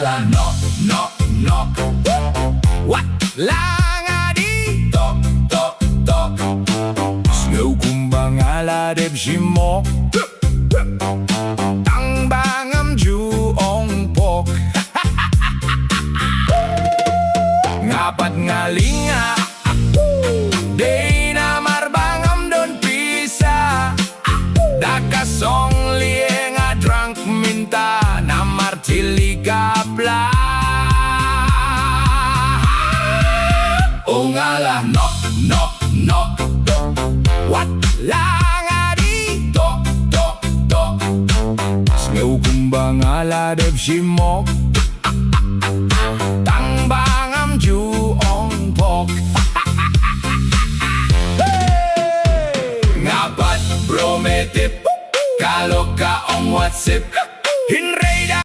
ala knock, knock, knock. What? Lang adi tok, tok, tok. Snow kumbang ala deb simok. Tang bangam juong pok. Ngapat ngalinga. Day na marbangam don pisa. Dakasong lienga drunk minta na martili kapla. O ngalah knock, knock, knock. What? Lang adi tok, tok, tok. Snow kumbang ala deb simok. Tang bangam juong pok. Ngapat brometip. Kalau ka ong WhatsApp. Hinre